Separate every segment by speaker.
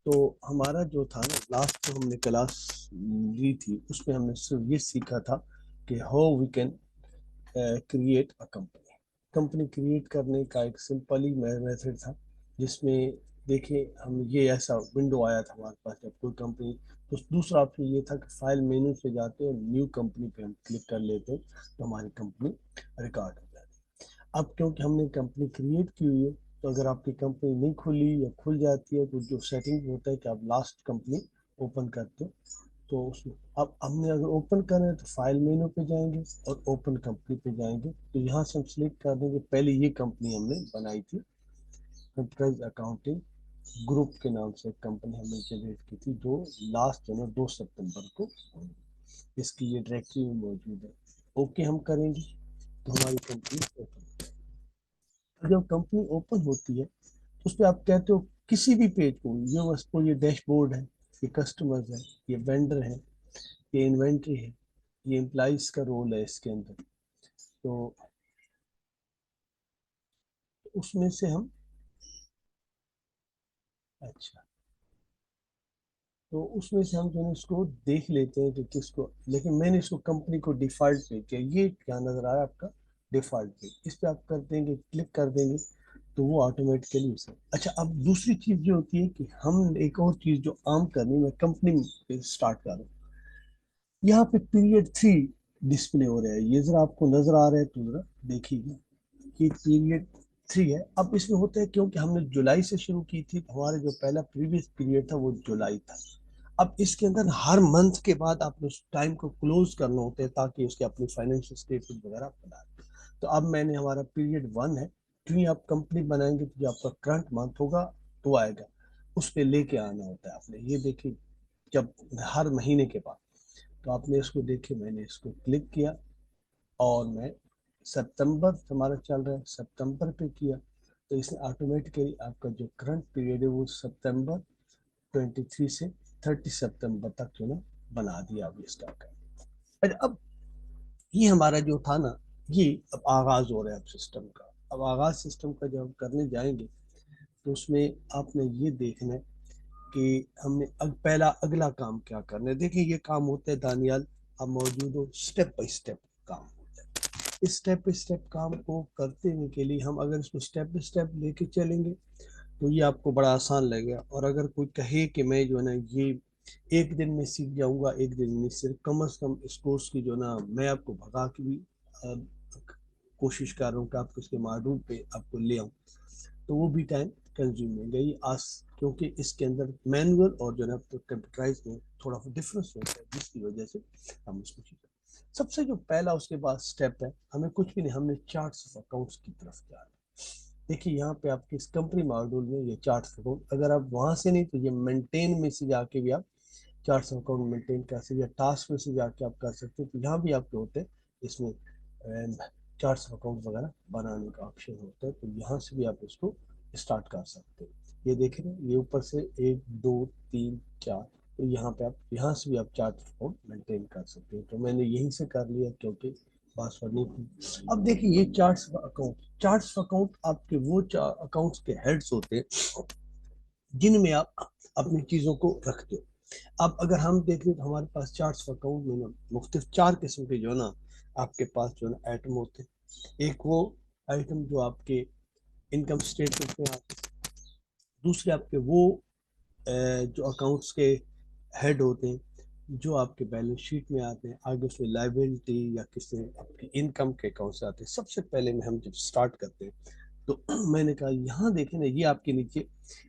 Speaker 1: तो हमारा जो था ना, लास्ट जो हमने क्लास ली थी उसमें हमने सिर्फ ये सीखा था कि how we can create a company. Company create करने का एक सिंपल ही मेथड था, जिसमें देखिए हम ये ऐसा विंडो आया था हमारे पास जब कोई कंपनी। तो दूसरा ऑप्शन ये था कि फाइल मेन्यू से जाते और न्यू कंपनी पे हम क्लिक कर लेते तो हमारी कंपनी रिकॉर्ड हो जाती। अब क्योंकि हमने कंपनी क्रिएट की हुई है, तो अगर आपकी कंपनी नहीं खुली या खुल जाती है तो जो सेटिंग होता है कि आप लास्ट कंपनी ओपन करते हो, तो उसमें अब हमने अगर ओपन करना है तो फाइल मेनू पे जाएंगे और ओपन कंपनी पे जाएंगे। तो यहाँ से हम सिलेक्ट कर देंगे, पहले ये कंपनी हमने बनाई थी, एंटरप्राइज अकाउंटिंग ग्रुप के नाम से कंपनी हमने जनरेट की थी, जो लास्ट जो ना 2 सितंबर को इसकी ये डायरेक्टरी में मौजूद है। ओके हम करेंगे तो हमारी कंपनी ओपन। जब कंपनी ओपन होती है तो उस पर आप कहते हो किसी भी पेज को, ये वस्तु, ये डैशबोर्ड है, ये कस्टमर्स है, ये वेंडर है, ये इन्वेंट्री है, ये एम्प्लॉइज का रोल है इसके अंदर। तो उसमें से हम, अच्छा, तो उसमें से हम जो है इसको देख लेते हैं कि किसको, लेकिन मैंने इसको कंपनी को डिफॉल्ट पे किया। ये क्या नजर आ रहा है आपका, डिफॉल्ट पे, इस पे आप कर देंगे, क्लिक कर देंगे तो वो ऑटोमेटिकली उसे। अच्छा, अब दूसरी चीज जो होती है कि हम एक और चीज जो आम करनी, मैं कंपनी पे स्टार्ट कर रहा हूँ, यहाँ पे पीरियड 3 डिस्प्ले हो रहा है, ये जरा आपको नजर आ रहा है तो जरा देखिएगा कि पीरियड 3 है। अब इसमें होता है क्योंकि हमने जुलाई से शुरू की थी, तो हमारा जो पहला प्रीवियस पीरियड था वो जुलाई था। अब इसके अंदर हर मंथ के बाद आपने उस टाइम को क्लोज करना होता है ताकि उसके अपनी फाइनेंशियल स्टेटमेंट वगैरह बना। तो अब मैंने, हमारा पीरियड 1 है, जो ही आप कंपनी बनाएंगे तो जो आपका करंट मंथ होगा तो आएगा, उस पर लेके आना होता है आपने। ये देखिए, जब हर महीने के बाद, तो आपने इसको देखिए, मैंने इसको क्लिक किया और मैं सितंबर हमारा चल रहा है, सितंबर पे किया, तो इसने ऑटोमेटिकली आपका जो करंट पीरियड है वो सितंबर 23 से 30 सितंबर तक जो ना बना दिया अभी स्टार्ट कर। अब ये हमारा जो था ना, ये अब आगाज हो रहा है अब सिस्टम का। अब आगाज सिस्टम का जब हम करने जाएंगे तो उसमें आपने ये देखना है कि हमने पहला अगला काम क्या करना है। देखिए ये काम होता है दानियाल, अब मौजूद हो, स्टेप बाय स्टेप काम। इस स्टेप बाय स्टेप काम को करते हुए के लिए हम अगर इसको स्टेप बाय स्टेप लेके चलेंगे तो ये आपको बड़ा आसान लगेगा। और अगर कोई कहे कि मैं जो है ना ये एक दिन में सीख जाऊंगा, एक दिन में सिर्फ, कम से कम इस कोर्स की जो ना मैं आपको भगा के भी अ, कोशिश कर रहा हूँ कि आपको इसके मॉड्यूल पे आपको ले आऊँ, तो वो भी टाइम कंज्यूमिंग है ये आस, क्योंकि इसके अंदर मैनुअल और जो है तो कंप्यूटराइज में थोड़ा डिफरेंस होता है, जिसकी वजह से हम इसको सीखें। सबसे जो पहला उसके बाद स्टेप है, हमें कुछ भी नहीं, हमने चार्ट्स ऑफ अकाउंट्स की तरफ जाना है। देखिए यहाँ पे आपके इस कंपनी मॉड्यूल में ये चार्ट्स ऑफ अकाउंट, अगर आप वहां से नहीं तो ये मेंटेन में से जाके भी आप चार्ट्स ऑफ अकाउंट मेंटेन कर सकते हैं, या टास्क में से जाके आप कर सकते हैं। तो यहाँ भी आपके होते हैं इसमें चार्ट्स ऑफ अकाउंट वगैरह बनाने का ऑप्शन होता है, तो यहाँ से भी आप इसको स्टार्ट कर सकते हैं। ये देखें ना, ये ऊपर से 1 2 3 4, तो यहाँ पे आप, यहाँ से भी आप चार्ट ऑफ अकाउंट मेंटेन कर सकते हैं। तो मैंने यहीं से कर लिया क्योंकि पासवर्ड नहीं थी। अब देखिए ये चार्ट्स ऑफ अकाउंट आपके वो अकाउंट्स के हेड्स होते हैं जिनमें आप अपनी चीजों को रखते हो। अब अगर हम देखें तो हमारे पास चार्ट्स ऑफ अकाउंट में ना मुख्तलिफ 4 किस्म के जो है ना आपके पास जो है ना आइटम होते हैं। एक वो आइटम जो आपके इनकम स्टेटमेंट में आते हैं, दूसरे आपके वो जो अकाउंट्स के हेड होते हैं जो आपके बैलेंस शीट में आते हैं, आगे उसमें लाइबिलिटी या किसी आपकी इनकम के अकाउंट से आते हैं। सबसे पहले में हम जब स्टार्ट करते हैं तो मैंने कहा यहाँ देखें ना, ये आपके नीचे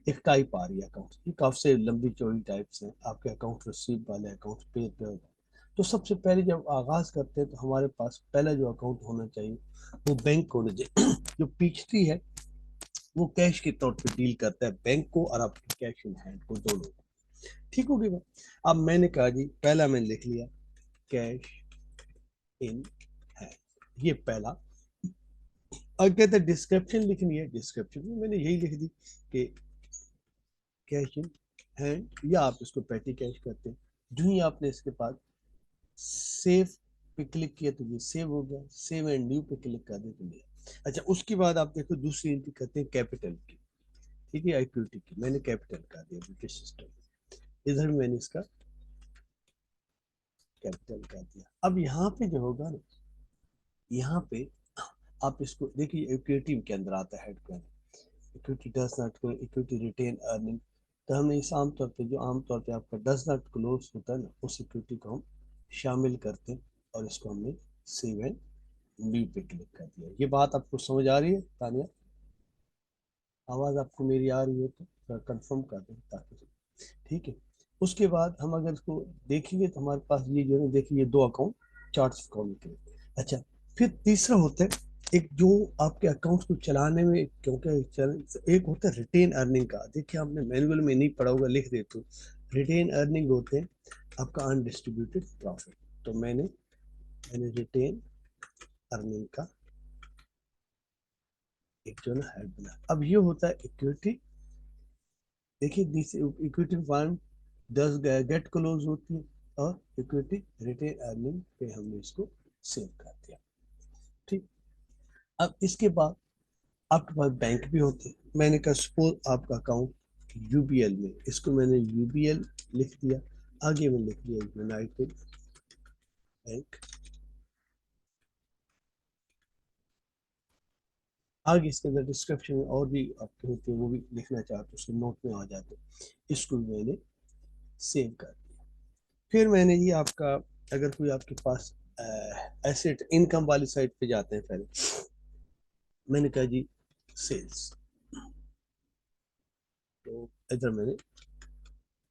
Speaker 1: एक टाइप आ रही है अकाउंट, ये काफी लंबी चौड़ी टाइप्स हैं आपके, अकाउंट रिसीव वाले, अकाउंट पे वाले। तो सबसे पहले जब आगाज करते हैं तो हमारे पास पहला जो अकाउंट होना चाहिए वो बैंक होना चाहिए। जो पिछली है वो कैश के तौर पे डील करता है बैंक को और आपके कैश इन हैंड को, दोनों को। ठीक हो गया। अब मैंने कहा जी, पहला मैंने लिख लिया कैश इन हैंड, ये पहला। और कहते हैं डिस्क्रिप्शन लिखनी है, डिस्क्रिप्शन में मैंने यही लिख दी कि कैश इन हैंड, या आप इसको पेटी कैश करते हैं। जो ही आपने इसके पास सेव पे क्लिक किया तो ये सेव हो गया, सेव एंड न्यू पे क्लिक कर दे तो ये। अच्छा, उसके बाद आप देखो दूसरी एंट्री करते हैं कैपिटल की। ठीक है, इक्विटी की मैंने कैपिटल का दिया ब्रिटिश सिस्टम। इधर भी मैंने इसका कैपिटल का दिया। अब यहाँ पे जो होगा ना, यहाँ पे आप इसको देखिए, इक्विटी के अंदर आता है head, equity does not close, equity retain earning. तो हमने इस आमतौर पे जो आमतौर पे आपका डज नॉट क्लोज होता है ना, उस इक्विटी को हम शामिल करते हैं और इसको हमने सेव एंड लीव पे क्लिक कर दिया। ये बात आपको समझ आ रही है तानिया? आवाज आपको मेरी आ रही है तो कंफर्म कर दें ताकि, ठीक है। उसके बाद हम अगर इसको देखेंगे तो हमारे पास ये जो है, देखिए ये दो अकाउंट चार्ट्स अकाउंट के। अच्छा, फिर तीसरा होता है एक जो आपके अकाउंट्स को चलाने में, क्योंकि एक होता है रिटेन अर्निंग का। देखिए आपने मैनुअल में नहीं पढ़ा होगा, लिख देते हो। रिटेन अर्निंग होते हैं आपका अनडिस्ट्रीब्यूटेड प्रॉफिट। तो मैंने रिटेन अर्निंग का एक जो ना हेड बना। अब ये होता है इक्विटी। देखिए दिस इक्विटी फंड दस गेट क्लोज होती है, और इक्विटी रिटेन अर्निंग पे हमने इसको सेव कर दिया। ठीक। अब इसके बाद आपके पास बैंक भी होते हैं। मैंने कहा सपोज आपका अकाउंट यूबीएल में, इसको मैंने यूबीएल लिख दिया। आगे में लिख दिया यूनाइटेड बैंक। आगे इसके अंदर डिस्क्रिप्शन में और भी आपके होते हैं, वो भी लिखना चाहते उसके नोट में आ जाते। इसको मैंने सेव कर दिया। फिर मैंने ये आपका, अगर कोई आपके पास एसेट इनकम वाली साइड पे जाते हैं पहले, मैंने कहा जी सेल्स। तो इधर मैंने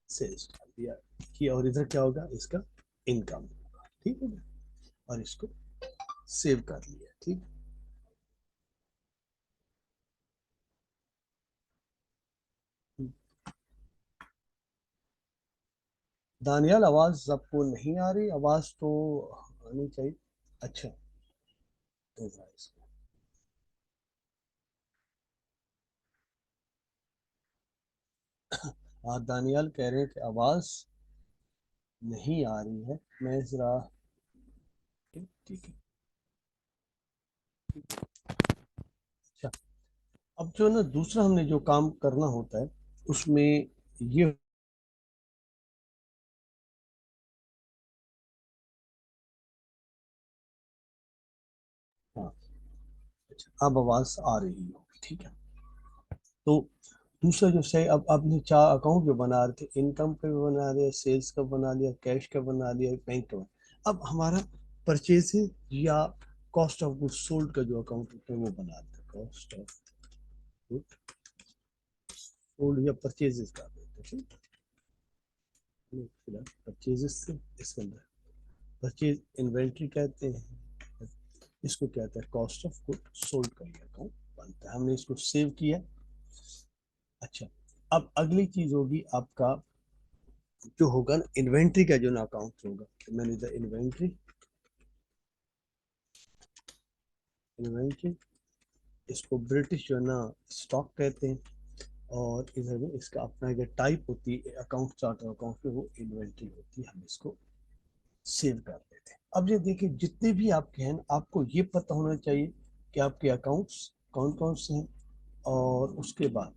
Speaker 1: सेल्स डाल दिया कि, और इधर क्या होगा इसका इनकम होगा, ठीक है ना। और इसको सेव कर लिया, ठीक। दानियाल आवाज सबको नहीं आ रही? आवाज तो आनी चाहिए। अच्छा, तो दानियाल कह रहे हैं कि आवाज नहीं आ रही है। मैं जरा, ठीक है। अच्छा, अब जो ना दूसरा हमने जो काम करना होता है उसमें ये, हाँ, अच्छा अब आवाज आ रही हो, ठीक है। तो दूसरा जो सही, अब आपने चार अकाउंट जो बना रहे थे, इनकम का भी बना लिया, सेल्स का बना लिया, कैश का बना लिया, बैंक का अब हमारा परचेज या कॉस्ट ऑफ गुड सोल्ड का जो अकाउंट होता है वो बना देते हैं। कॉस्ट ऑफ गुड सोल्ड या परचेजेस का देते हैं, ठीक। फिलहाल परचेजेस से इसके अंदर परचेज इन्वेंट्री कहते हैं, इसको क्या कहते हैं कॉस्ट ऑफ गुड सोल्ड का ये अकाउंट बनता है। हमने इसको सेव किया। अच्छा, अब अगली चीज होगी आपका जो होगा ना इन्वेंट्री का जो ना अकाउंट होगा। तो मैंने इधर इन्वेंट्री, इन्वेंट्री इसको ब्रिटिश जो है ना स्टॉक कहते हैं। और इधर में इसका अपना जो टाइप होती है अकाउंट चार्ट अकाउंट में, वो इन्वेंट्री होती है। हम इसको सेव कर देते हैं। अब ये देखिए जितने भी आपके हैं, आपको ये पता होना चाहिए कि आपके अकाउंट्स कौन कौन से हैं। और उसके बाद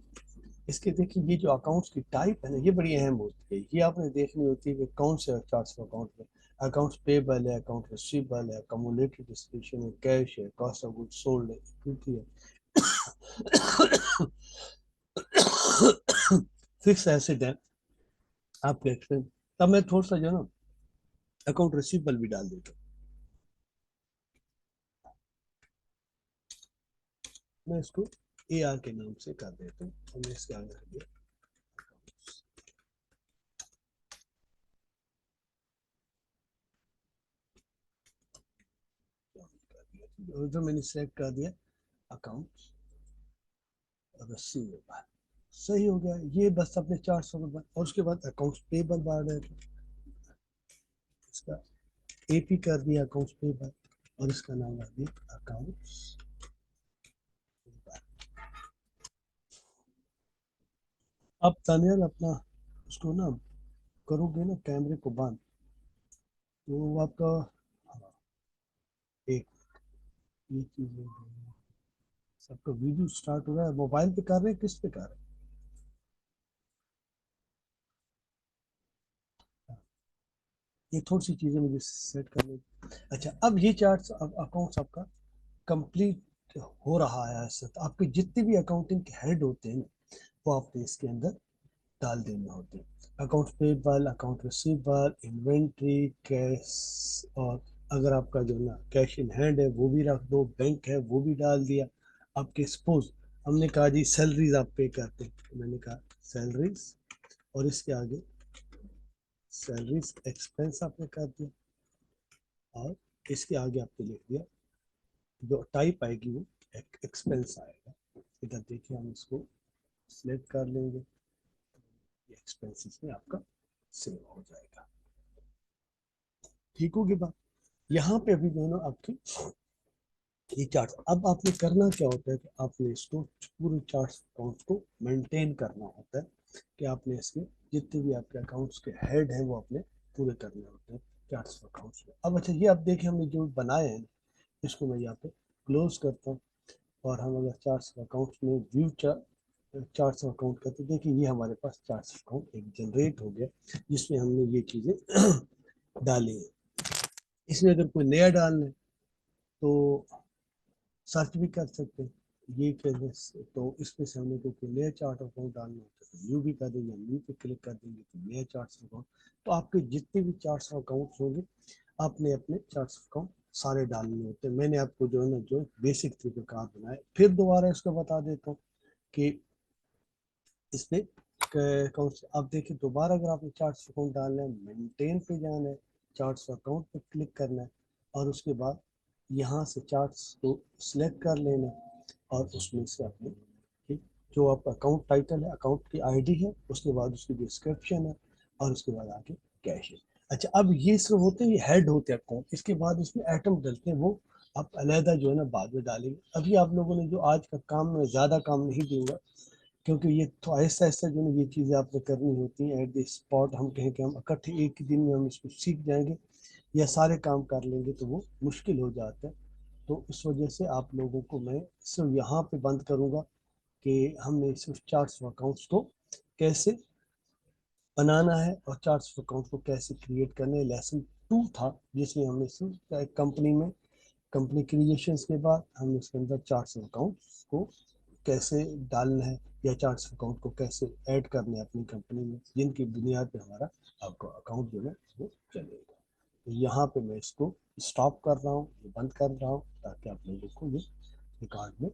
Speaker 1: इसके देखिए ये जो अकाउंट्स की टाइप है ना, ये बड़ी अहम होती है। ये आपने देखनी होती है कि कौन से चार्ट्स अकाउंट में अकाउंट्स पेबल है, अकाउंट रिसीवेबल है, कम्युलेटेड डिस्क्रिप्शन है, कैश है, कॉस्ट ऑफ गुड्स सोल्ड है, इक्विटी है, फिक्स एसेट है आपके एक्सपेंस। तब मैं थोड़ा सा जो है ना अकाउंट रिसीवेबल भी डाल देता हूँ। मैं इसको ए आर के नाम से कर देता हूँ और मैं इसके आगे रख दिया। उधर मैंने सेलेक्ट कर दिया अकाउंट रिसीवेबल। सही हो गया ये, बस अपने 400 रुपये। और उसके बाद अकाउंट्स पेबल बार है, इसका एपी कर दिया अकाउंट्स पेबल, और इसका नाम रख दिया अकाउंट्स पेबल। अब तानियाल अपना उसको ना करोगे ना कैमरे को बंद, तो वो आपका, हाँ, एक ये चीज सबका वीडियो स्टार्ट हो रहा है। मोबाइल पे कर रहे हैं किस पे कर रहे हैं? ये थोड़ी सी चीज़ें मुझे सेट करनी। अच्छा, अब ये चार्ट, अब अकाउंट्स आपका कंप्लीट हो रहा है ऐसे, तो आपके जितने भी अकाउंटिंग के हेड होते हैं ना, वो आपने इसके अंदर डाल देने होते हैं। Account payable, account receivable, inventory, cash, और अगर आपका जो ना कैश इन हैंड है वो भी रख दो, बैंक है वो भी डाल दिया। आपके सपोज हमने कहा जी सैलरीज आप पे करते हैं, तो मैंने कहा सैलरीज, और इसके आगे सैलरीज एक्सपेंस आपने कर दिया, और इसके आगे आपने लिख दिया जो टाइप आएगी वो एक्सपेंस आएगा। इधर देखिए हम इसको सिलेक्ट कर लेंगे, ये एक्सपेंसेस में आपका सेव हो जाएगा। ठीक होगी बात। यहाँ पे अभी दोनों आपकी ये चार्ट, अब आपने करना क्या होता है कि आपने इसको पूरे चार्ट अकाउंट्स को मेंटेन करना होता है, कि आपने इसके जितने भी आपके अकाउंट्स के हेड हैं वो अपने पूरे करने होते हैं चार्ट्स अकाउंट्स में। अब अच्छा, ये अब देखिए हमने जो बनाए हैं, इसको मैं यहाँ पे क्लोज करता हूँ, और हम अगर चार्ट्स अकाउंट्स में व्यू चार्ट्स अकाउंट करते हैं, देखिए ये हमारे पास चार्ट्स अकाउंट एक जनरेट हो गया, जिसमें हमने ये चीज़ें डाली हैं। इसमें अगर कोई नया डालना है तो सर्च भी कर सकते हैं, ये कहने से, तो इसमें से हमने कोई नया चार्ट अकाउंट डालना होता है तो न्यू भी कर देंगे, न्यू पे क्लिक कर देंगे तो नया चार्ट अकाउंट। तो आपके जितने भी चार्ट अकाउंट होंगे, आपने अपने चार्ट अकाउंट सारे डालने होते हैं। मैंने आपको जो है ना जो बेसिक तरीके का बनाए, फिर दोबारा इसको बता देता हूँ कि इसमें कौन से, आप देखिए दोबारा अगर आपने चार्ट अकाउंट डालना है, मेंटेन पे जाना है, चार्ट अकाउंट पे क्लिक करना है, और उसके बाद यहाँ से चार्ट्स को सिलेक्ट कर लेना है, और उसमें से अपने ठीक जो आपका अकाउंट टाइटल है, अकाउंट की आईडी है, उसके बाद उसकी डिस्क्रिप्शन है, और उसके बाद आगे कैश है। अच्छा, अब ये सब होते हैं, ये हेड होते हैं अकाउंट, इसके बाद इसमें आइटम डलते हैं, वो आप अलहदा जो है ना बाद में डालेंगे। अभी आप लोगों ने जो आज का काम में ज़्यादा काम नहीं दूंगा, क्योंकि ये तो आहिस्ता आहिस्ता जो है ये चीज़ें आपको करनी होती हैं एट द स्पॉट। हम कहें कि हम इकट्ठे एक ही दिन में हम इसको सीख जाएंगे या सारे काम कर लेंगे तो वो मुश्किल हो जाता है। तो इस वजह से आप लोगों को मैं सिर्फ यहाँ पे बंद करूँगा कि हमने सिर्फ चार्ट्स अकाउंट्स को कैसे बनाना है और चार्ट्स अकाउंट को कैसे क्रिएट करना है। लेसन 2 था जिसमें हमने सिर्फ कंपनी में, कंपनी क्रिएशंस के बाद हम इसके अंदर चार्ट्स अकाउंट्स को कैसे डालना है, या चार्ट्स अकाउंट को कैसे ऐड करना है अपनी कंपनी में, जिनकी बुनियाद पे हमारा आपका अकाउंट जो है वो चलेगा। तो यहाँ पे मैं इसको स्टॉप कर रहा हूँ, बंद कर रहा हूँ, ताकि आप लोगों को ये रिकॉर्ड में